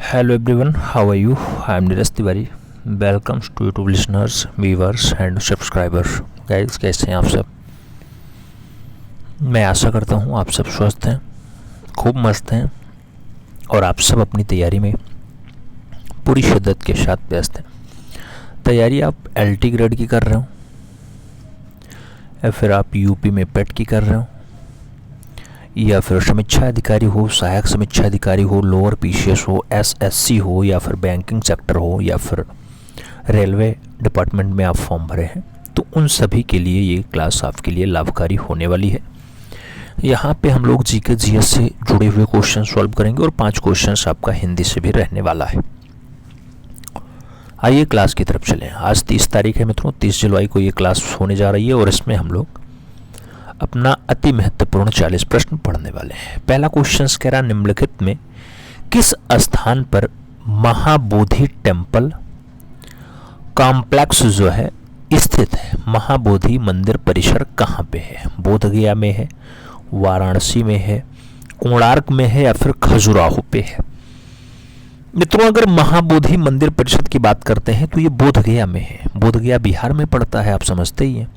Hello everyone, how are you? I am Neeraj Tiwari. Welcome to YouTube listeners, viewers and subscribers. Guys, कैसे हैं आप सब? मैं आशा करता हूँ आप सब स्वस्थ हैं, खूब मस्त हैं और आप सब अपनी तैयारी में पूरी शिद्दत के साथ व्यस्त हैं। तैयारी आप LT ग्रेड की कर रहे हो या फिर आप यूपी में पेट की कर रहे हो या फिर समीक्षा अधिकारी हो, सहायक समीक्षा अधिकारी हो, लोअर PCS हो, SSC हो या फिर बैंकिंग सेक्टर हो या फिर रेलवे डिपार्टमेंट में आप फॉर्म भरे हैं, तो उन सभी के लिए ये क्लास आपके लिए लाभकारी होने वाली है। यहाँ पे हम लोग GK GS से जुड़े हुए क्वेश्चन सॉल्व करेंगे और 5 क्वेश्चंस आपका हिंदी से भी रहने वाला है। आइए क्लास की तरफ चलें। आज 30 तारीख है मित्रों, 30 जुलाई को ये क्लास होने जा रही है और इसमें हम लोग अपना अति महत्वपूर्ण 40 प्रश्न पढ़ने वाले हैं। पहला क्वेश्चन कह रहा, निम्नलिखित में किस स्थान पर महाबोधि टेम्पल कॉम्प्लेक्स जो है स्थित है? महाबोधि मंदिर परिसर कहाँ पे है? बोधगया में है, वाराणसी में है, कोणार्क में है या फिर खजुराहो पे है? मित्रों, अगर महाबोधि मंदिर परिषद की बात करते हैं तो ये बोधगया में है। बोधगया बिहार में पड़ता है, आप समझते ही हैं।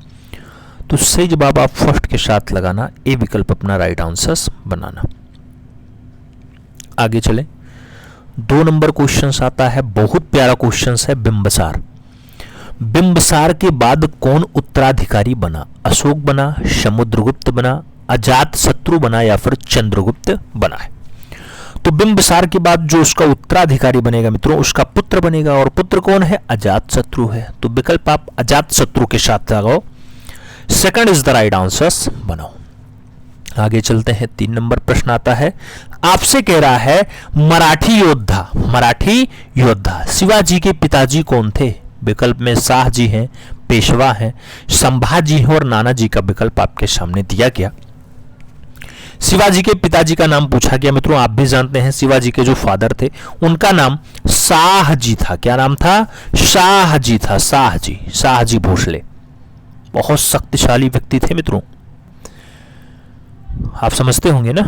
तो सही जवाब आप फर्स्ट के साथ लगाना, ए विकल्प अपना राइट आंसर बनाना। आगे चलें। 2 नंबर क्वेश्चन आता है, बहुत प्यारा क्वेश्चन है, बिंबसार। बिंबसार के बाद कौन उत्तराधिकारी बना? अशोक बना, समुद्रगुप्त बना, अजात शत्रु बना या फिर चंद्रगुप्त बना है? तो बिंबसार के बाद जो उसका उत्तराधिकारी बनेगा मित्रों, उसका पुत्र बनेगा और पुत्र कौन है? अजात शत्रु है। तो विकल्प आप अजात शत्रु के साथ लगाओ, second is the right answer बनाओ। आगे चलते हैं। 3 नंबर प्रश्न आता है, आपसे कह रहा है मराठी योद्धा शिवाजी के पिताजी कौन थे? विकल्प में शाह जी हैं, पेशवा हैं, संभाजी हैं और नाना जी का विकल्प आपके सामने दिया गया। शिवाजी के पिताजी का नाम पूछा गया मित्रों, आप भी जानते हैं शिवाजी के जो फादर थे उनका नाम शाह जी था। क्या नाम था? शाह जी था। शाह जी भोसले बहुत शक्तिशाली व्यक्ति थे मित्रों, आप समझते होंगे ना।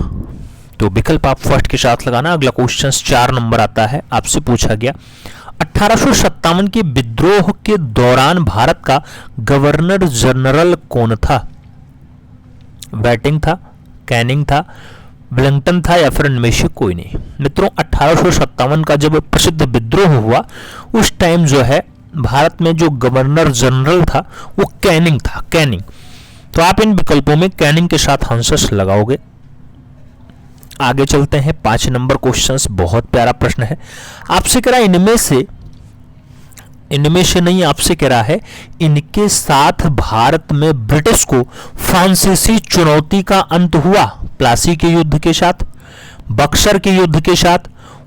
तो विकल्प आप फर्स्ट के साथ लगाना। अगला क्वेश्चन 4 नंबर आता है, आपसे पूछा गया 1857 के विद्रोह के दौरान भारत का गवर्नर जनरल कौन था? बैटिंग था, कैनिंग था, वेलिंगटन था या फिर इनमें से कोई नहीं? मित्रों, 1857 का जब प्रसिद्ध विद्रोह हुआ उस टाइम जो है भारत में जो गवर्नर जनरल था वो कैनिंग था। कैनिंग। तो आप इन विकल्पों में कैनिंग के साथ आंसर्स लगाओगे। आगे चलते हैं। 5 नंबर क्वेश्चन बहुत प्यारा प्रश्न है, आपसे कह रहा है इनमें से नहीं, आपसे कह रहा है इनके साथ भारत में ब्रिटिश को फ्रांसीसी चुनौती का अंत हुआ? प्लासी के युद्ध के साथ, बक्सर के युद्ध के साथ,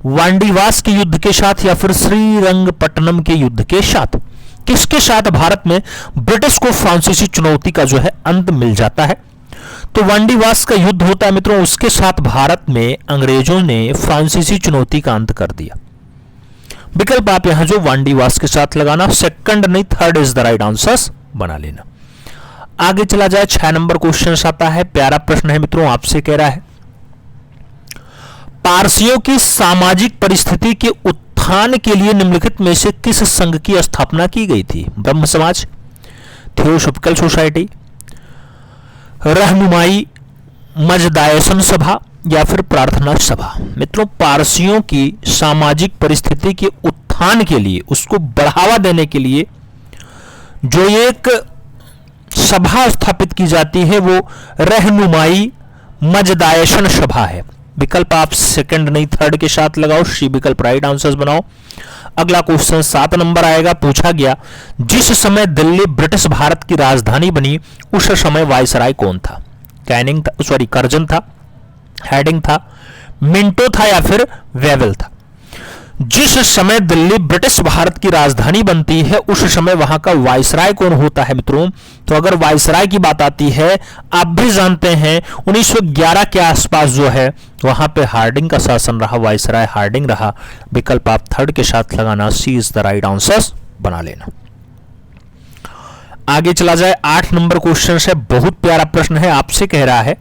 वांडीवास के युद्ध के साथ या फिर श्रीरंगपट्टनम के युद्ध के साथ? किसके साथ भारत में ब्रिटिश को फ्रांसीसी चुनौती का जो है अंत मिल जाता है? तो वांडीवास का युद्ध होता है मित्रों, उसके साथ भारत में अंग्रेजों ने फ्रांसीसी चुनौती का अंत कर दिया। विकल्प आप यहां जो वांडीवास के साथ लगाना, सेकंड नहीं third is the right answer बना लेना। आगे चला जाए। 6 नंबर क्वेश्चन आता है, प्यारा प्रश्न है मित्रों, आपसे कह रहा है पारसियों की सामाजिक परिस्थिति के उत्थान के लिए निम्नलिखित में से किस संघ की स्थापना की गई थी? ब्रह्म समाज, थियोसॉफिकल सोसाइटी, रहनुमाई मजदायसन सभा या फिर प्रार्थना सभा? मित्रों, पारसियों की सामाजिक परिस्थिति के उत्थान के लिए, उसको बढ़ावा देने के लिए जो एक सभा स्थापित की जाती है वो रहनुमाई मजदायसन सभा है। विकल्प आप सेकंड नहीं थर्ड के साथ लगाओ, सी विकल्प राइट आंसर्स बनाओ। अगला क्वेश्चन 7 नंबर आएगा, पूछा गया जिस समय दिल्ली ब्रिटिश भारत की राजधानी बनी उस समय वायसराय कौन था? कैनिंग था, सॉरी कर्जन था, हैडिंग था, मिंटो था या फिर वेवेल था? जिस समय दिल्ली ब्रिटिश भारत की राजधानी बनती है उस समय वहां का वायसराय कौन होता है मित्रों? तो अगर वायसराय की बात आती है, आप भी जानते हैं 1911 के आसपास जो है वहां पे हार्डिंग का शासन रहा, वायसराय हार्डिंग रहा। विकल्प आप थर्ड के साथ लगाना, सी इज द राइट आंसर बना लेना। आगे चला जाए। 8 नंबर क्वेश्चन है, बहुत प्यारा प्रश्न है, आपसे कह रहा है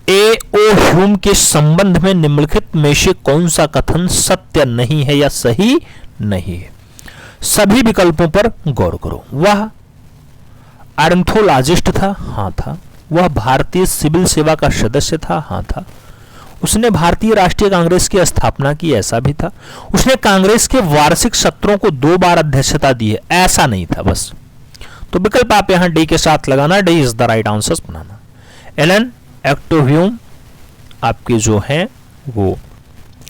ए ओ ह्यूम के संबंध में निम्नलिखित में से कौन सा कथन सत्य नहीं है या सही नहीं है? सभी विकल्पों पर गौर करो। वह ऑर्थोलॉजिस्ट था, हाँ था। वह भारतीय सिविल सेवा का सदस्य था, हाँ था। उसने भारतीय राष्ट्रीय कांग्रेस की स्थापना की, ऐसा भी था। उसने कांग्रेस के वार्षिक सत्रों को 2 बार अध्यक्षता दी है, ऐसा नहीं था बस। तो विकल्प आप यहां डी के साथ लगाना, D is the right answer बनाना। एलन एक्टोह्यूम आपके जो हैं वो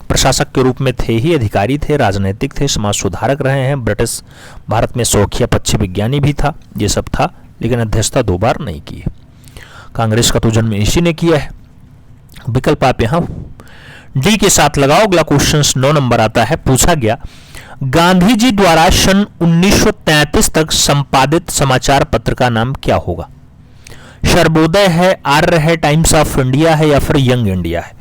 प्रशासक के रूप में थे ही, अधिकारी थे, राजनीतिक थे, समाज सुधारक रहे हैं, ब्रिटिश भारत में शौकिया पक्षी विज्ञानी भी था, ये सब था, लेकिन अध्यक्षता 2 बार नहीं की है। कांग्रेस का तो जन्म इसी ने किया है। विकल्प आप यहां डी के साथ लगाओ। अगला क्वेश्चन 9 नंबर आता है, पूछा गया गांधी जी द्वारा सन 1933 तक संपादित समाचार पत्र का नाम क्या होगा? सर्वोदय है, आर्य है, टाइम्स ऑफ इंडिया है या फिर यंग इंडिया है?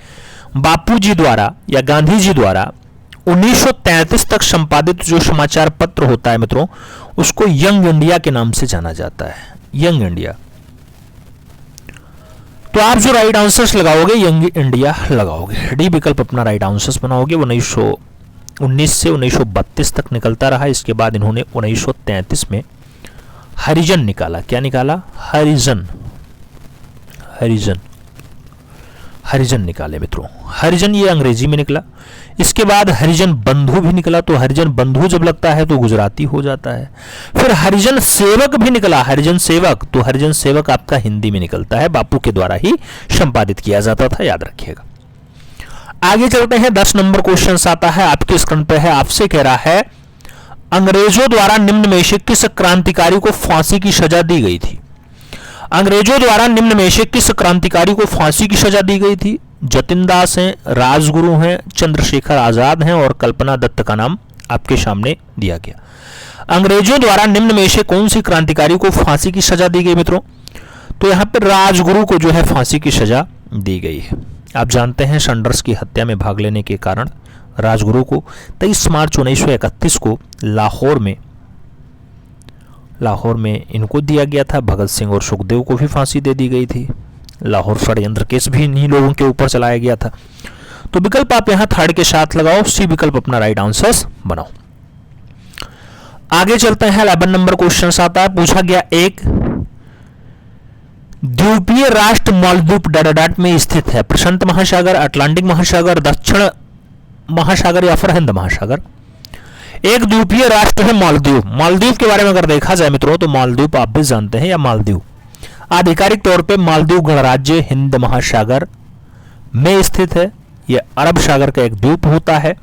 बापू जी द्वारा या गांधी जी द्वारा 1933 तक संपादित जो समाचार पत्र होता है मित्रों, उसको यंग इंडिया के नाम से जाना जाता है, यंग इंडिया। तो आप जो राइट आंसर्स लगाओगे यंग इंडिया लगाओगे, डी विकल्प अपना राइट आंसर्स बनाओगे। 1919 से 1932 तक निकलता रहा। इसके बाद इन्होंने 1933 में हरिजन निकाला। क्या निकाला? हरिजन, हरिजन, हरिजन निकाले मित्रों। हरिजन ये अंग्रेजी में निकला। इसके बाद हरिजन बंधु भी निकला। तो हरिजन बंधु जब लगता है तो गुजराती हो जाता है। फिर हरिजन सेवक भी निकला, हरिजन सेवक। तो हरिजन सेवक आपका हिंदी में निकलता है, बापू के द्वारा ही संपादित किया जाता था, याद रखिएगा। आगे चलते हैं, 10 नंबर क्वेश्चन आता है आपके स्क्रीन पे है। आपसे कह रहा है अंग्रेजों द्वारा निम्न में से किस क्रांतिकारी को फांसी की सजा दी गई थी? अंग्रेजों द्वारा निम्न में से किस क्रांतिकारी को फांसी की सजा दी गई थी? जतिन दास हैं, राजगुरु हैं, चंद्रशेखर आजाद हैं और कल्पना दत्त का नाम आपके सामने दिया गया। अंग्रेजों द्वारा निम्न में से कौन सी क्रांतिकारी को फांसी की सजा दी गई मित्रों? तो यहां पर राजगुरु को जो है फांसी की सजा दी गई है। आप जानते हैं सैंडर्स की हत्या में भाग लेने के कारण राजगुरु को 23 मार्च 1931 को लाहौर में इनको दिया गया था। भगत सिंह और सुखदेव को भी फांसी दे दी गई थी। लाहौर षड्यंत्र केस भी इन्हीं लोगों के ऊपर चलाया गया था। तो विकल्प आप यहां थर्ड के साथ लगाओ, सी विकल्प अपना राइट आंसर बनाओ। आगे चलते हैं, 11 नंबर क्वेश्चन आता है। पूछा गया एक द्वीपीय राष्ट्र मालदीव डॉट में स्थित है। प्रशांत महासागर, अटलांटिक महासागर, दक्षिण महासागर या फिर हिंद महासागर? एक द्वीपीय राष्ट्र है मालदीव। मालदीव के बारे में अगर देखा जाए मित्रों तो मालदीव आप भी जानते हैं, या मालदीव आधिकारिक तौर पे मालदीव गणराज्य हिंद महासागर में स्थित है। यह अरब सागर का एक द्वीप होता है।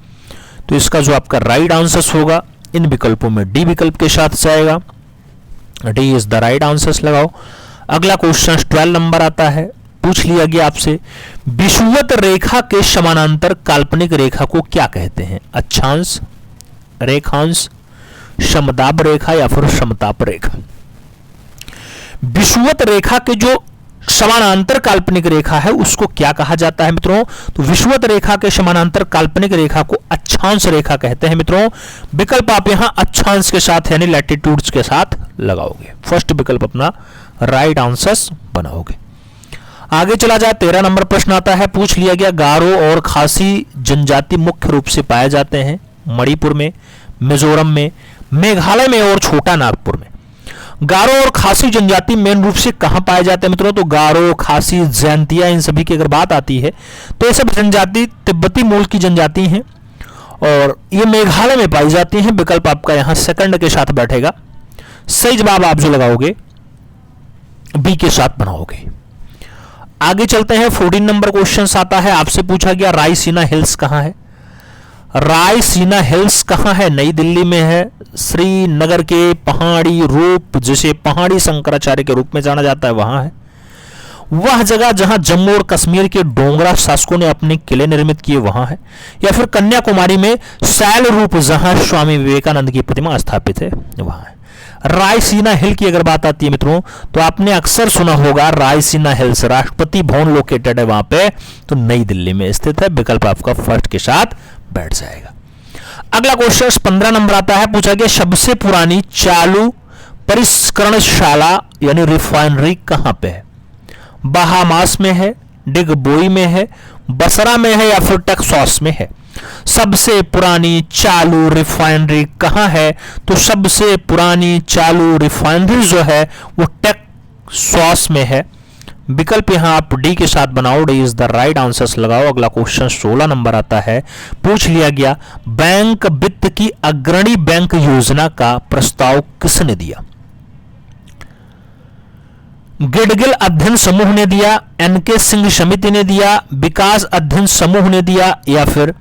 तो इसका जो आपका राइट आंसर होगा इन विकल्पों में डी विकल्प के साथ जाएगा। D is the right answer लगाओ। अगला क्वेश्चन 12 नंबर आता है। पूछ लिया गया आपसे विषुवत रेखा के समानांतर काल्पनिक रेखा को क्या कहते हैं? अक्षांश, रेखांश, समताप रेखा या फिर समताप रेखा? विषुवत रेखा के जो समानांतर काल्पनिक रेखा है उसको क्या कहा जाता है मित्रों? तो विषुवत रेखा के समानांतर काल्पनिक रेखा को अक्षांश रेखा कहते हैं मित्रों। विकल्प आप यहां अक्षांश के साथ यानी लैटिट्यूड्स के साथ लगाओगे। फर्स्ट विकल्प अपना राइट आंसर बनाओगे। आगे चला जाए, 13 नंबर प्रश्न आता है। पूछ लिया गया गारो और खासी जनजाति मुख्य रूप से पाए जाते हैं मणिपुर में, मिजोरम में, मेघालय में और छोटा नागपुर में। गारो और खासी जनजाति मेन रूप से कहां पाए जाते हैं मित्रों? तो गारो, खासी, जयंतिया, इन सभी की अगर बात आती है तो ये सब जनजाति तिब्बती मूल की जनजाति हैं और ये मेघालय में पाई जाती हैं। विकल्प आपका यहां सेकंड के साथ बैठेगा। सही जवाब आप जो लगाओगे बी के साथ बनाओगे। आगे चलते हैं, 14 नंबर क्वेश्चन आता है। आपसे पूछा गया रायसीना हिल्स कहां है? रायसीना हिल्स कहां है? नई दिल्ली में है, श्रीनगर के पहाड़ी रूप जिसे पहाड़ी शंकराचार्य के रूप में जाना जाता है वहां है। वह जगह जहां जम्मू और कश्मीर के डोगरा शासकों ने अपने किले निर्मित किए वहां है, या फिर कन्याकुमारी में शैल रूप जहां स्वामी विवेकानंद की प्रतिमा स्थापित है वहां है। रायसीना हिल की अगर बात आती है मित्रों तो आपने अक्सर सुना होगा रायसीना हिल्स राष्ट्रपति भवन लोकेटेड है वहां पे, तो नई दिल्ली में स्थित है। विकल्प आपका फर्स्ट के साथ बैठ जाएगा। अगला क्वेश्चन 15 नंबर आता है। पूछा गया सबसे पुरानी चालू परिष्करणशाला यानी रिफाइनरी कहां पे है? बहामास में है, डिगबोई में है, बसरा में है या फिर टेक्सास में है। सबसे पुरानी चालू रिफाइनरी कहां है? तो सबसे पुरानी चालू रिफाइनरी जो है वो टेक्सास में है। विकल्प यहां आप डी के साथ बनाओ, D is the right answer लगाओ। अगला क्वेश्चन 16 नंबर आता है, पूछ लिया गया बैंक वित्त की अग्रणी बैंक योजना का प्रस्ताव किसने दिया? गिडगिल अध्ययन समूह ने दिया, एनके सिंह समिति ने दिया, विकास अध्ययन समूह ने दिया या फिर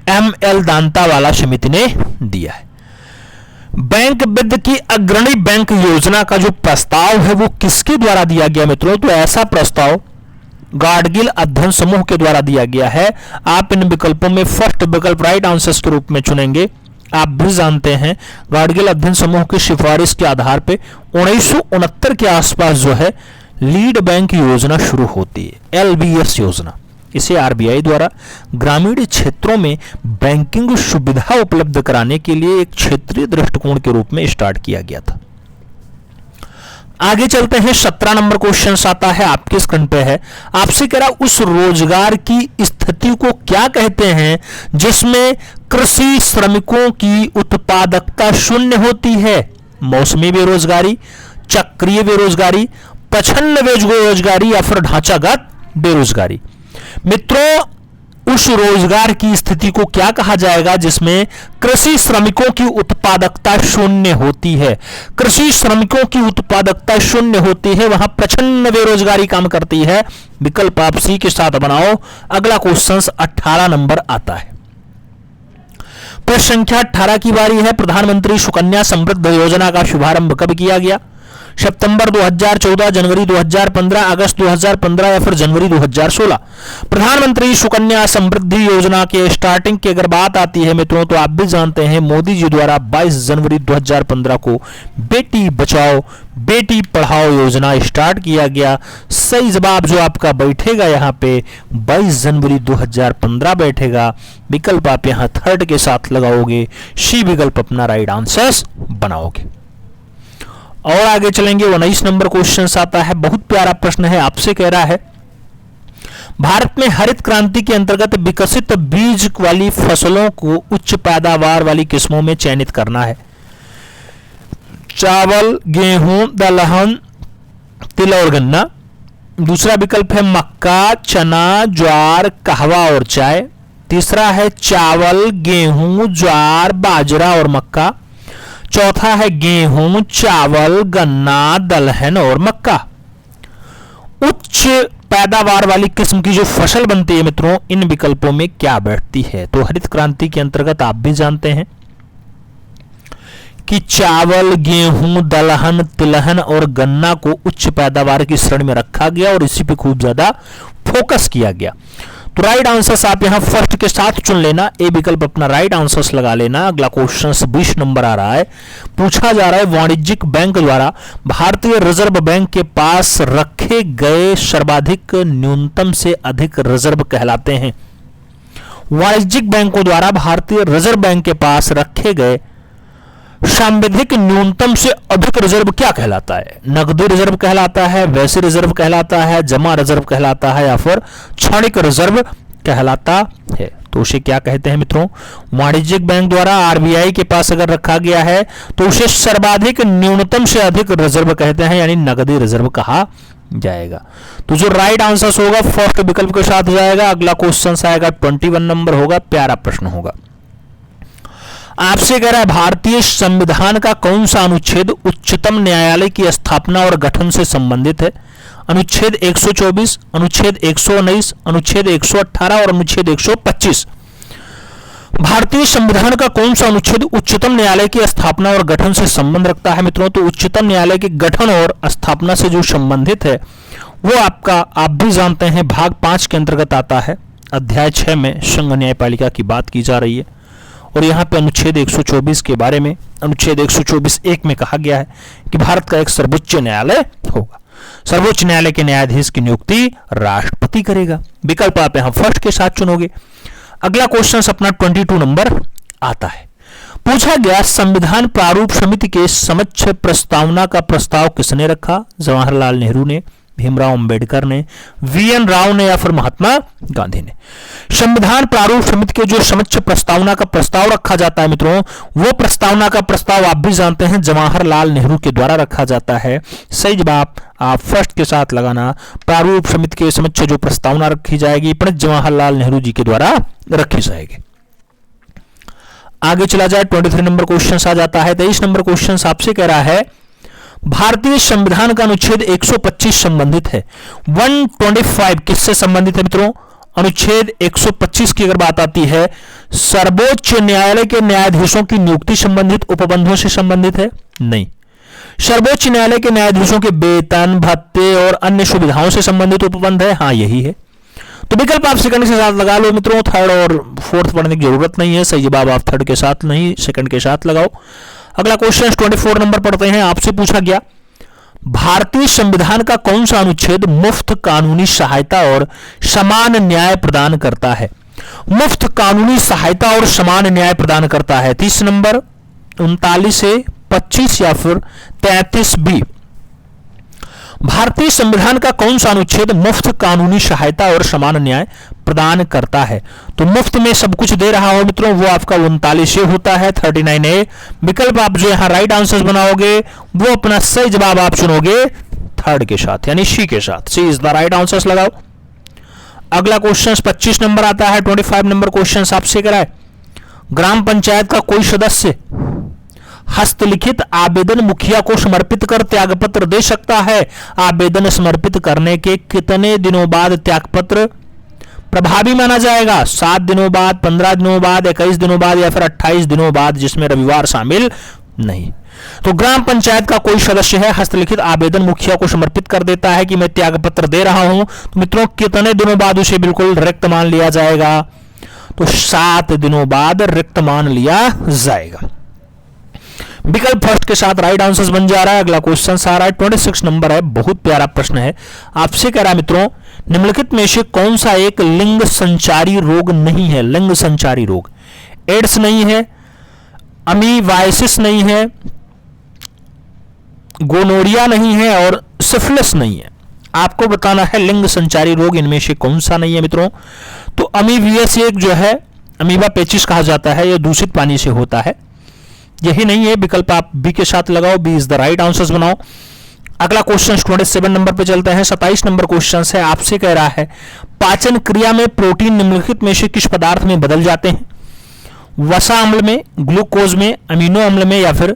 एमएल दांतावाला समिति ने दिया है। बैंक वित्त की अग्रणी बैंक योजना का जो प्रस्ताव है वो किसके द्वारा दिया गया मित्रों? तो ऐसा प्रस्ताव गाडगिल अध्ययन समूह के द्वारा दिया गया है। आप इन विकल्पों में फर्स्ट विकल्प राइट आंसर के रूप में चुनेंगे। आप भी जानते हैं गाडगिल अध्ययन समूह की सिफारिश के आधार पर 1969 के आसपास जो है लीड बैंक योजना शुरू होती है, एलबीएस योजना। इसे आरबीआई द्वारा ग्रामीण क्षेत्रों में बैंकिंग सुविधा उपलब्ध कराने के लिए एक क्षेत्रीय दृष्टिकोण के रूप में स्टार्ट किया गया था। आगे चलते हैं, 17 नंबर क्वेश्चन आता है, आपके स्क्रीन पे है। आपसे कह रहा उस रोजगार की स्थिति को क्या कहते हैं जिसमें कृषि श्रमिकों की उत्पादकता शून्य होती है? मौसमी बेरोजगारी, चक्रीय बेरोजगारी, प्रच्छन्न बेरोजगारी या फिर ढांचागत बेरोजगारी। मित्रों, उस रोजगार की स्थिति को क्या कहा जाएगा जिसमें कृषि श्रमिकों की उत्पादकता शून्य होती है? कृषि श्रमिकों की उत्पादकता शून्य होती है, वहां प्रच्छन्न बेरोजगारी काम करती है। विकल्प आप सी के साथ बनाओ। अगला क्वेश्चन 18 नंबर आता है। प्रश्न संख्या 18 की बारी है। प्रधानमंत्री सुकन्या समृद्धि योजना का शुभारंभ कब किया गया? सितंबर 2014, जनवरी 2015, अगस्त 2015 या फिर जनवरी 2016। प्रधानमंत्री सुकन्या समृद्धि योजना के स्टार्टिंग की अगर बात आती है मित्रों तो आप भी जानते हैं मोदी जी द्वारा 22 जनवरी 2015 को बेटी बचाओ बेटी पढ़ाओ योजना स्टार्ट किया गया। सही जवाब जो आपका बैठेगा यहाँ पे 22 जनवरी 2015 बैठेगा। विकल्प आप यहाँ थर्ड के साथ लगाओगे, सी विकल्प अपना राइट आंसर बनाओगे। और आगे चलेंगे, 19 नंबर क्वेश्चन आता है, बहुत प्यारा प्रश्न है। आपसे कह रहा है भारत में हरित क्रांति के अंतर्गत विकसित बीज वाली फसलों को उच्च पैदावार वाली किस्मों में चयनित करना है। चावल, गेहूं, दलहन, तिल और गन्ना। दूसरा विकल्प है मक्का, चना, ज्वार, कहवा और चाय। तीसरा है चावल, गेहूं, ज्वार, बाजरा और मक्का। चौथा है गेहूं, चावल, गन्ना, दलहन और मक्का। उच्च पैदावार वाली किस्म की जो फसल बनती है मित्रों, इन विकल्पों में क्या बैठती है? तो हरित क्रांति के अंतर्गत आप भी जानते हैं कि चावल, गेहूं, दलहन, तिलहन और गन्ना को उच्च पैदावार की श्रेणी में रखा गया और इसी पे खूब ज्यादा फोकस किया गया। तो राइट आंसर आप यहां फर्स्ट के साथ चुन लेना, ए विकल्प अपना राइट आंसर लगा लेना। अगला क्वेश्चन 20 नंबर आ रहा है। पूछा जा रहा है वाणिज्यिक बैंक द्वारा भारतीय रिजर्व बैंक के पास रखे गए सर्वाधिक न्यूनतम से अधिक रिजर्व कहलाते हैं। वाणिज्यिक बैंकों द्वारा भारतीय रिजर्व बैंक के पास रखे गए सांविधिक न्यूनतम से अधिक रिजर्व क्या कहलाता है? नकदी रिजर्व कहलाता है, वैसे रिजर्व कहलाता है, जमा रिजर्व कहलाता है या फिर क्षणिक रिजर्व कहलाता है? तो उसे क्या कहते हैं मित्रों? वाणिज्यिक बैंक द्वारा आरबीआई के पास अगर रखा गया है तो उसे सर्वाधिक न्यूनतम से अधिक रिजर्व कहते हैं, यानी नकदी रिजर्व कहा जाएगा। तो जो राइट आंसर होगा फर्स्ट विकल्प के साथ जाएगा। अगला क्वेश्चन आएगा 21 नंबर होगा, प्यारा प्रश्न होगा। आपसे कह रहा है भारतीय संविधान का कौन सा अनुच्छेद उच्चतम न्यायालय की स्थापना और गठन से संबंधित है? अनुच्छेद 124, अनुच्छेद 119, अनुच्छेद 118 और अनुच्छेद 125। भारतीय संविधान का कौन सा अनुच्छेद उच्चतम न्यायालय की स्थापना और गठन से संबंध रखता है मित्रों? तो उच्चतम न्यायालय के गठन और स्थापना से जो संबंधित है वो आपका आप भी जानते हैं भाग 5 के अंतर्गत आता है। अध्याय 6 में संघ न्यायपालिका की बात की जा रही है और यहाँ पे अनुच्छेद 124 के बारे में अनुच्छेद 124(1) में कहा गया है कि भारत का एक सर्वोच्च न्यायालय होगा। सर्वोच्च न्यायालय के न्यायाधीश की नियुक्ति राष्ट्रपति करेगा। विकल्प आप यहां फर्स्ट के साथ चुनोगे। अगला क्वेश्चन अपना 22 नंबर आता है। पूछा गया संविधान प्रारूप समिति के समक्ष प्रस्तावना का प्रस्ताव किसने रखा? जवाहरलाल नेहरू ने, भीमराव अंबेडकर ने, वीएन राव ने या फिर महात्मा गांधी ने। संविधान प्रारूप समिति के जो समक्ष प्रस्तावना का प्रस्ताव रखा जाता है मित्रों, वो प्रस्तावना का प्रस्ताव आप भी जानते हैं जवाहरलाल नेहरू के द्वारा रखा जाता है। सही जवाब आप फर्स्ट के साथ लगाना। प्रारूप समिति के समक्ष जो प्रस्तावना रखी जाएगी पंडित जवाहरलाल नेहरू जी के द्वारा रखी जाएगी। आगे चला जाए 23 नंबर क्वेश्चन आ जाता है। 23 नंबर क्वेश्चन आपसे कह रहा है भारतीय संविधान का अनुच्छेद 125 संबंधित है। 125 किससे संबंधित है मित्रों? अनुच्छेद 125 की अगर बात आती है, सर्वोच्च न्यायालय के न्यायाधीशों की नियुक्ति संबंधित उपबंधों से संबंधित है? नहीं। सर्वोच्च न्यायालय के न्यायाधीशों के वेतन, भत्ते और अन्य सुविधाओं से संबंधित उपबंध है? हाँ, यही है। तो विकल्प आप सेकंड के साथ लगा लो मित्रों, थर्ड और फोर्थ पढ़ने की जरूरत नहीं है। सही जवाब आप थर्ड के साथ नहीं, सेकंड के साथ लगाओ। अगला क्वेश्चन 24 नंबर पढ़ते हैं। आपसे पूछा गया भारतीय संविधान का कौन सा अनुच्छेद मुफ्त कानूनी सहायता और समान न्याय प्रदान करता है? मुफ्त कानूनी सहायता और समान न्याय प्रदान करता है। 30 नंबर, 39 से 25 या फिर 33 बी। भारतीय संविधान का कौन सा अनुच्छेद मुफ्त कानूनी सहायता और समान न्याय प्रदान करता है? तो मुफ्त में सब कुछ दे रहा हो मित्रों, वो आपका 39 होता है, 39 ए। विकल्प आप जो यहां राइट आंसर बनाओगे वो अपना सही जवाब आप चुनोगे थर्ड के साथ, यानी सी के साथ। सी इज द राइट आंसर लगाओ। अगला क्वेश्चन 25 नंबर आता है। 25 नंबर क्वेश्चन आपसे कराए ग्राम पंचायत का कोई सदस्य हस्तलिखित आवेदन मुखिया को समर्पित कर त्यागपत्र दे सकता है। आवेदन समर्पित करने के कितने दिनों बाद त्यागपत्र प्रभावी माना जाएगा? 7 दिनों बाद, 15 दिनों बाद, 21 दिनों बाद या फिर 28 दिनों बाद, जिसमें रविवार शामिल नहीं। तो ग्राम पंचायत का कोई सदस्य है, हस्तलिखित आवेदन मुखिया को समर्पित कर देता है कि मैं त्यागपत्र दे रहा हूं, तो मित्रों कितने दिनों बाद उसे बिल्कुल रिक्त मान लिया जाएगा? तो 7 दिनों बाद रिक्त मान लिया जाएगा। विकल्प फर्स्ट के साथ राइट आंसर बन जा रहा है। अगला क्वेश्चन आ रहा है 26 नंबर है, बहुत प्यारा प्रश्न है। आपसे कह रहा है मित्रों निम्नलिखित में से कौन सा एक लिंग संचारी रोग नहीं है? लिंग संचारी रोग, एड्स नहीं है, अमीवाइसिस नहीं है, गोनोरिया नहीं है और सिफिलिस नहीं है। आपको बताना है लिंग संचारी रोग इनमें से कौन सा नहीं है मित्रों। तो अमीवियस एक जो है अमीबा पेचिस कहा जाता है, यह दूषित पानी से होता है, यही नहीं है। विकल्प आप बी के साथ लगाओ, B is the right answer बनाओ। अगला क्वेश्चन 27 नंबर पे चलते हैं। 27 नंबर क्वेश्चन है, आपसे कह रहा है पाचन क्रिया में प्रोटीन निम्नलिखित में से किस पदार्थ में बदल जाते हैं? वसा अम्ल में, ग्लूकोज में, अमीनो अम्ल में या फिर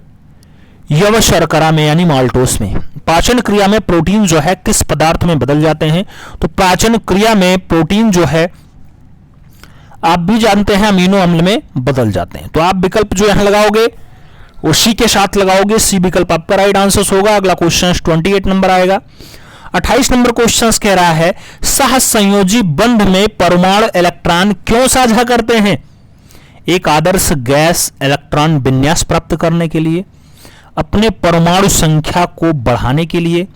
यव शर्करा में यानी माल्टोस में। पाचन क्रिया में प्रोटीन जो है किस पदार्थ में बदल जाते हैं? तो पाचन क्रिया में प्रोटीन जो है आप भी जानते हैं अमीनो अम्ल में बदल जाते हैं। तो आप विकल्प जो यहां लगाओगे वो सी के साथ लगाओगे, सी विकल्प आपका राइट आंसर होगा। अगला क्वेश्चन 28 नंबर आएगा। 28 नंबर क्वेश्चन कह रहा है सहसंयोजी बंध में परमाणु इलेक्ट्रॉन क्यों साझा करते हैं? एक आदर्श गैस इलेक्ट्रॉन विन्यास प्राप्त करने के लिए, अपने परमाणु संख्या को बढ़ाने के लिए,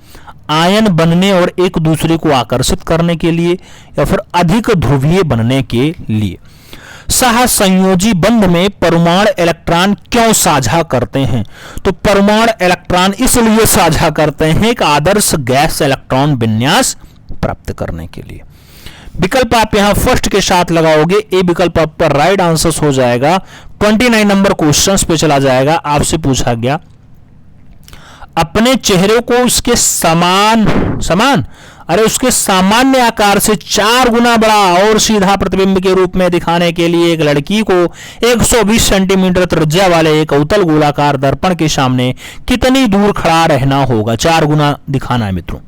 आयन बनने और एक दूसरे को आकर्षित करने के लिए या फिर अधिक ध्रुवीय बनने के लिए। सहसंयोजी बंध में परमाणु इलेक्ट्रॉन क्यों साझा करते हैं? तो परमाणु इलेक्ट्रॉन इसलिए साझा करते हैं एक आदर्श गैस इलेक्ट्रॉन विन्यास प्राप्त करने के लिए। विकल्प आप यहां फर्स्ट के साथ लगाओगे, ए विकल्प आप पर राइट आंसर हो जाएगा। 29 नंबर क्वेश्चन पे चला जाएगा। आपसे पूछा गया अपने चेहरे को उसके उसके सामान्य आकार से 4 गुना बड़ा और सीधा प्रतिबिंब के रूप में दिखाने के लिए एक लड़की को 120 सेंटीमीटर त्रिज्या वाले एक अवतल गोलाकार दर्पण के सामने कितनी दूर खड़ा रहना होगा? 4 गुना दिखाना है मित्रों।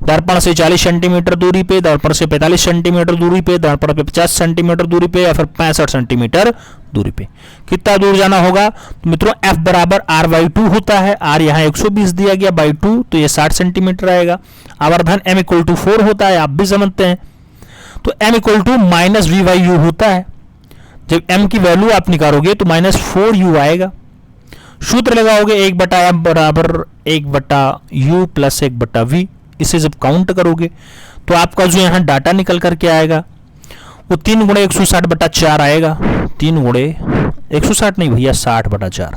दर्पण से 40 सेंटीमीटर दूरी पे, दर्पण से 45 सेंटीमीटर दूरी पे, दर्पण पे 50 सेंटीमीटर दूरी पे या फिर 65 सेंटीमीटर दूरी पे कितना दूर जाना होगा? तो मित्रों F बराबर R/2 होता है। R यहाँ 120 दिया गया बाई 2, तो ये 60 सेंटीमीटर आएगा। आवर्धन M = 4 होता है, आप भी समझते हैं। तो M = -V/U होता है। जब M की वैल्यू आप निकालोगे तो -4U आएगा। सूत्र लगाओगे 1/M बराबर 1/U प्लस 1/V। इसे जब काउंट करोगे तो आपका जो यहाँ डाटा निकल करके आएगा वो 3 × 160/4 आएगा। 3 × 160 नहीं भैया, 60/4।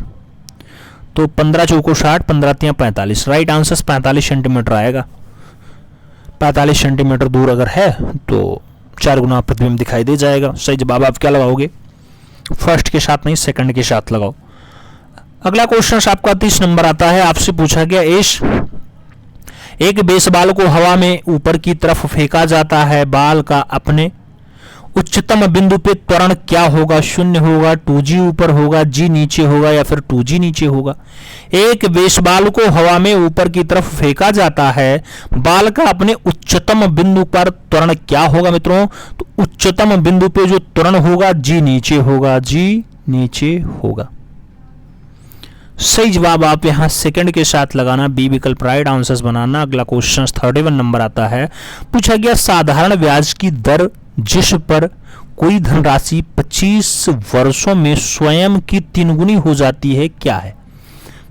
तो 15 × 4 = 60, 15 × 3 = 45। राइट आंसर 45 सेंटीमीटर आएगा। 45 सेंटीमीटर दूर अगर है तो 4 गुना प्रतिबिंब दिखाई दे जाएगा। सही जवाब आप क्या लगाओगे? फर्स्ट के साथ नहीं, सेकंड के साथ लगाओ। अगला क्वेश्चन आपका 30 नंबर आता है। आपसे पूछा गया एक बेसबॉल को हवा में ऊपर की तरफ फेंका जाता है, बाल का अपने उच्चतम बिंदु पे त्वरण क्या होगा? 0 होगा, 2g ऊपर होगा, g नीचे होगा या फिर 2g नीचे होगा। एक बेसबॉल को हवा में ऊपर की तरफ फेंका जाता है, बाल का अपने उच्चतम बिंदु पर त्वरण क्या होगा मित्रों? तो उच्चतम बिंदु पे जो त्वरण होगा g नीचे होगा, g नीचे होगा। सही जवाब आप यहां सेकंड के साथ लगाना, बी विकल्प राइट आंसर्स बनाना। अगला क्वेश्चन 31 नंबर आता है। पूछा गया साधारण ब्याज की दर जिस पर कोई धनराशि 25 वर्षों में स्वयं की 3 गुनी हो जाती है क्या है?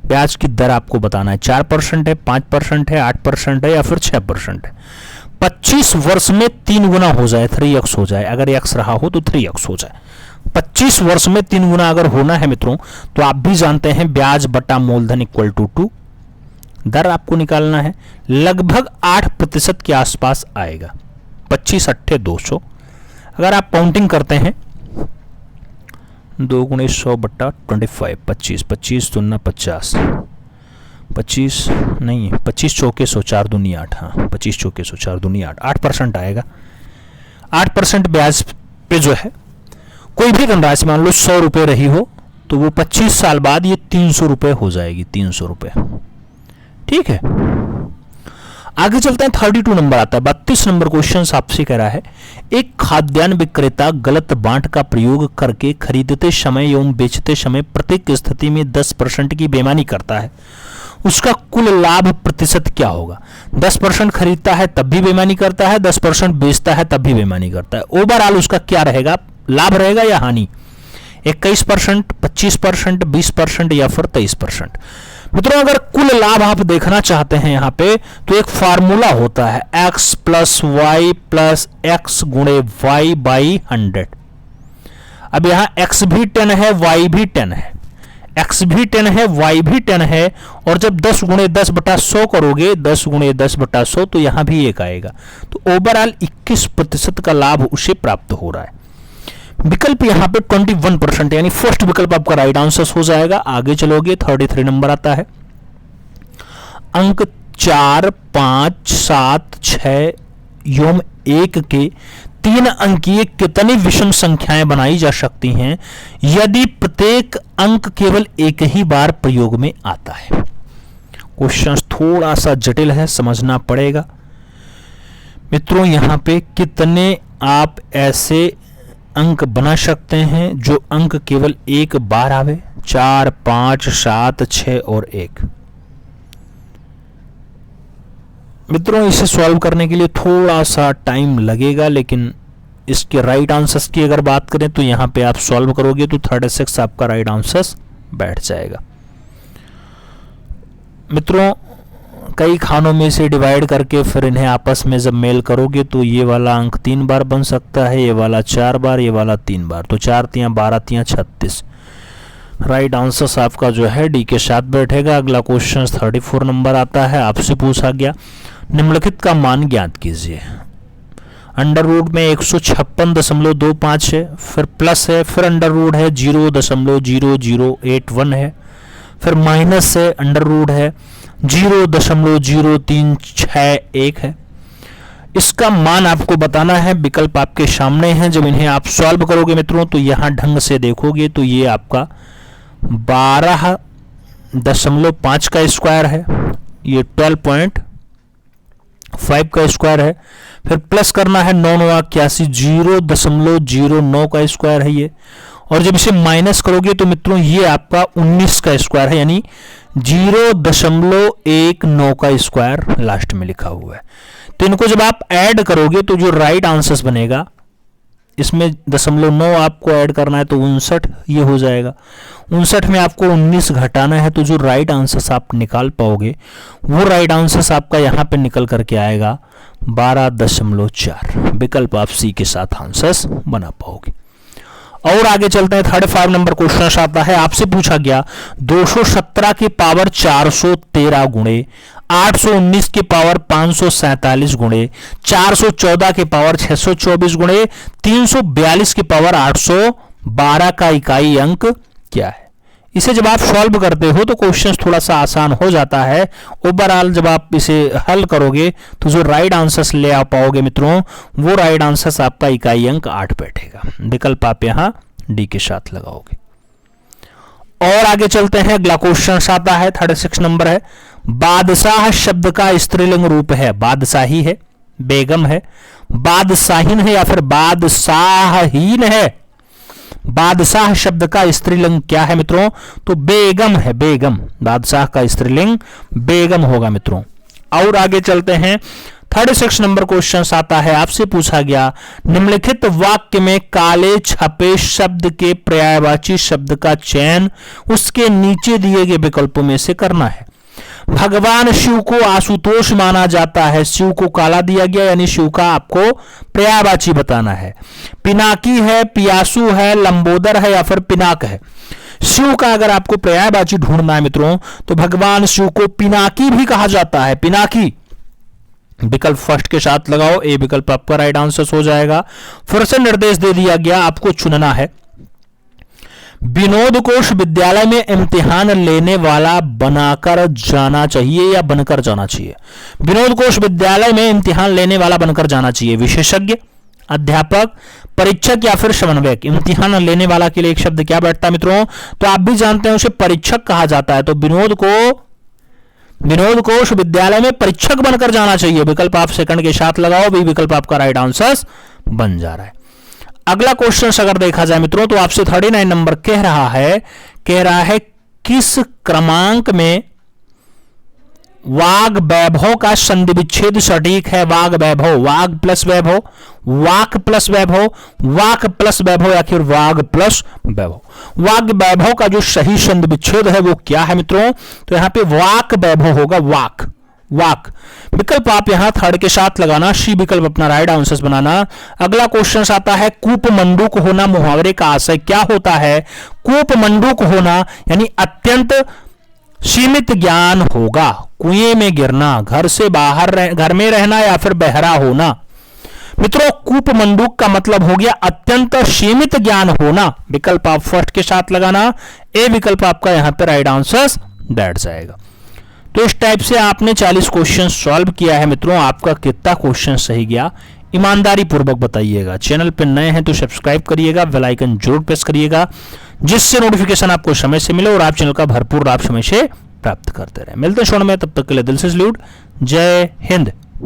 ब्याज की दर आपको बताना है। 4% है, 5% है, 8% है या फिर 6% है। 25 वर्ष में 3 गुना हो जाए, 3x हो जाए। अगर x रहा हो तो 3x हो जाए। 25 वर्ष में 3 गुना अगर होना है मित्रों तो आप भी जानते हैं ब्याज बटा मूलधन इक्वल टू 2। दर आपको निकालना है, लगभग 8% के आसपास आएगा। 25 अट्ठे 200। अगर आप काउंटिंग करते हैं 2 गुणे 100 बट्टा 25, 25 दूना 50, 25 नहीं 25 चौके 100, 4 दूनी 8। हाँ 25 चौके 100, 4 दूनी 8, 8% आएगा। 8% ब्याज पे जो है कोई भी धनराशि मान लो 100 रुपये रही हो तो वो 25 साल बाद ये 300 रुपये हो जाएगी, 300 रुपये। ठीक है, आगे चलते हैं। 32 नंबर आता है। 32 नंबर क्वेश्चन आपसे कह रहा है एक खाद्यान्न विक्रेता गलत बांट का प्रयोग करके खरीदते समय एवं बेचते समय प्रत्येक स्थिति में 10% की बेईमानी करता है, उसका कुल लाभ प्रतिशत क्या होगा? 10% खरीदता है तब भी बेईमानी करता है, 10% बेचता है तब भी बेईमानी करता है। ओवरऑल उसका क्या रहेगा? लाभ रहेगा या हानि? 21%, 25%, 20% या फिर 23%। मित्रों अगर कुल लाभ आप देखना चाहते हैं यहां पे तो एक फार्मूला होता है x plus Y plus X गुणे वाई बाई 100। अब यहां x भी 10 है, y भी 10 है, x भी 10 है, y भी 10 है। और जब 10 गुणे 10 बटा 100 करोगे, 10 गुणे 10 बटा 100 तो यहां भी 1 आएगा। तो ओवरऑल 21% का लाभ उसे प्राप्त हो रहा है। विकल्प यहां पे 21% यानी फर्स्ट विकल्प आपका राइट आंसर हो जाएगा। आगे चलोगे 33 नंबर आता है। अंक 4, 5, 7, 6 एवं 1 के 3 अंकीय कितनी विषम संख्याएं बनाई जा सकती हैं यदि प्रत्येक अंक केवल एक ही बार प्रयोग में आता है? क्वेश्चन थोड़ा सा जटिल है, समझना पड़ेगा मित्रों। यहां पे कितने आप ऐसे अंक बना सकते हैं जो अंक केवल एक बार आवे? 4, 5, 7, 6 और 1। मित्रों इसे सॉल्व करने के लिए थोड़ा सा टाइम लगेगा, लेकिन इसके राइट आंसर्स की अगर बात करें तो यहां पे आप सॉल्व करोगे तो 36 आपका राइट आंसर बैठ जाएगा। मित्रों कई खानों में से डिवाइड करके फिर इन्हें आपस में जब मेल करोगे तो ये वाला अंक 3 बार बन सकता है, ये वाला 4 बार, ये वाला 3 बार। तो 4 तियां 12 तियां 36। राइट आंसर आपका जो है डी के साथ बैठेगा। अगला क्वेश्चन 34 नंबर आता है। आपसे पूछा गया निम्नलिखित का मान ज्ञात कीजिए। अंडर रूट में 156.25 है, फिर प्लस है, फिर अंडर रूट है 0.0081 है, फिर माइनस है, अंडर रूट है 0.0361 है। इसका मान आपको बताना है। विकल्प आपके सामने हैं। जब इन्हें आप सॉल्व करोगे मित्रों तो यहां ढंग से देखोगे तो ये आपका 12.5 का स्क्वायर है, ये 12.5 का स्क्वायर है, फिर प्लस करना है 981 0.09 का स्क्वायर है ये। और जब इसे माइनस करोगे तो मित्रों ये आपका 19 का स्क्वायर है, यानी 0.19 का स्क्वायर लास्ट में लिखा हुआ है। तो इनको जब आप ऐड करोगे तो जो राइट आंसर बनेगा, इसमें 0.9 आपको ऐड करना है तो 59 ये हो जाएगा। 59 में आपको 19 घटाना है तो जो राइट आंसर आप निकाल पाओगे वो राइट आंसर आपका यहां पे निकल करके आएगा 12.4। विकल्प आप सी के साथ आंसर बना पाओगे। और आगे चलते हैं, 35 नंबर क्वेश्चन आता है, आपसे पूछा गया 217 की पावर 413 गुणे 819 की पावर 547 गुणे 414 की पावर 624 गुणे 342 की पावर 812 का इकाई अंक क्या है। इसे जब आप सॉल्व करते हो तो क्वेश्चन थोड़ा सा आसान हो जाता है। ओवरऑल जब आप इसे हल करोगे तो जो राइट आंसर्स ले आ पाओगे मित्रों, वो राइट आंसर्स आपका इकाई अंक 8 बैठेगा। विकल्प आप यहां डी के साथ लगाओगे। और आगे चलते हैं, अगला क्वेश्चन आता है, 36 नंबर है। बादशाह शब्द का स्त्रीलिंग रूप है, बादशाही है, बेगम है, बादशाहीन है या फिर बादशाहीन है। बादशाह शब्द का स्त्रीलिंग क्या है मित्रों, तो बेगम है, बेगम। बादशाह का स्त्रीलिंग बेगम होगा मित्रों। और आगे चलते हैं, 36 नंबर क्वेश्चन आता है, आपसे पूछा गया निम्नलिखित वाक्य में काले छपे शब्द के पर्यायवाची शब्द का चयन उसके नीचे दिए गए विकल्पों में से करना है। भगवान शिव को आशुतोष माना जाता है, शिव को काला दिया गया, यानी शिव का आपको पर्यायवाची बताना है। पिनाकी है, पियासु है, लंबोदर है या फिर पिनाक है। शिव का अगर आपको पर्यायवाची ढूंढना है मित्रों तो भगवान शिव को पिनाकी भी कहा जाता है, पिनाकी। विकल्प फर्स्ट के साथ लगाओ, ए विकल्प आपका राइट आंसर हो जाएगा। फिर से निर्देश दे दिया गया, आपको चुनना है। विनोद कोश विद्यालय में इम्तिहान लेने वाला बनाकर जाना चाहिए या बनकर जाना चाहिए। विनोद कोश विद्यालय में इम्तिहान लेने वाला बनकर जाना चाहिए। विशेषज्ञ, अध्यापक, परीक्षक या फिर समन्वयक। इम्तिहान लेने वाला के लिए एक शब्द क्या बैठता है मित्रों, तो आप भी जानते हैं उसे परीक्षक कहा जाता है। तो विनोद कोश विद्यालय में परीक्षक बनकर जाना चाहिए। विकल्प आप सेकंड के साथ लगाओ, भी विकल्प आपका राइट आंसर बन जा रहा है। अगला क्वेश्चन अगर देखा जाए मित्रों तो आपसे 39 नंबर कह रहा है किस क्रमांक में वाग वैभव का संधि विच्छेद सटीक है। वाग वैभव, वाग प्लस वैभव, वाक प्लस वैभव, वाक प्लस वैभव या फिर वाग प्लस वैभव। वाग वैभव का जो सही संधि विच्छेद है वो क्या है मित्रों, तो यहां पे वाक वैभव होगा, वाक, वाक। विकल्प आप यहां थर्ड के साथ लगाना, सी विकल्प अपना राइट आंसर बनाना। अगला क्वेश्चन आता है, कूप मंडूक होना मुहावरे का आशय क्या होता है। कूप मंडूक होना यानी अत्यंत सीमित ज्ञान होगा, कुएं में गिरना, घर से बाहर घर में रहना या फिर बहरा होना। मित्रों कूप मंडूक का मतलब हो गया अत्यंत सीमित ज्ञान होना। विकल्प आप फर्स्ट के साथ लगाना, ए विकल्प आपका यहां पर राइट आंसर बैठ जाएगा। तो इस टाइप से आपने 40 क्वेश्चन सॉल्व किया है मित्रों। आपका कितना क्वेश्चन सही गया ईमानदारी पूर्वक बताइएगा। चैनल पर नए हैं तो सब्सक्राइब करिएगा, बेल आइकन जरूर प्रेस करिएगा जिससे नोटिफिकेशन आपको समय से मिले और आप चैनल का भरपूर लाभ समय से प्राप्त करते रहे। मिलते हैं शो में, तब तक के लिए दिल से सैल्यूट। जय हिंद।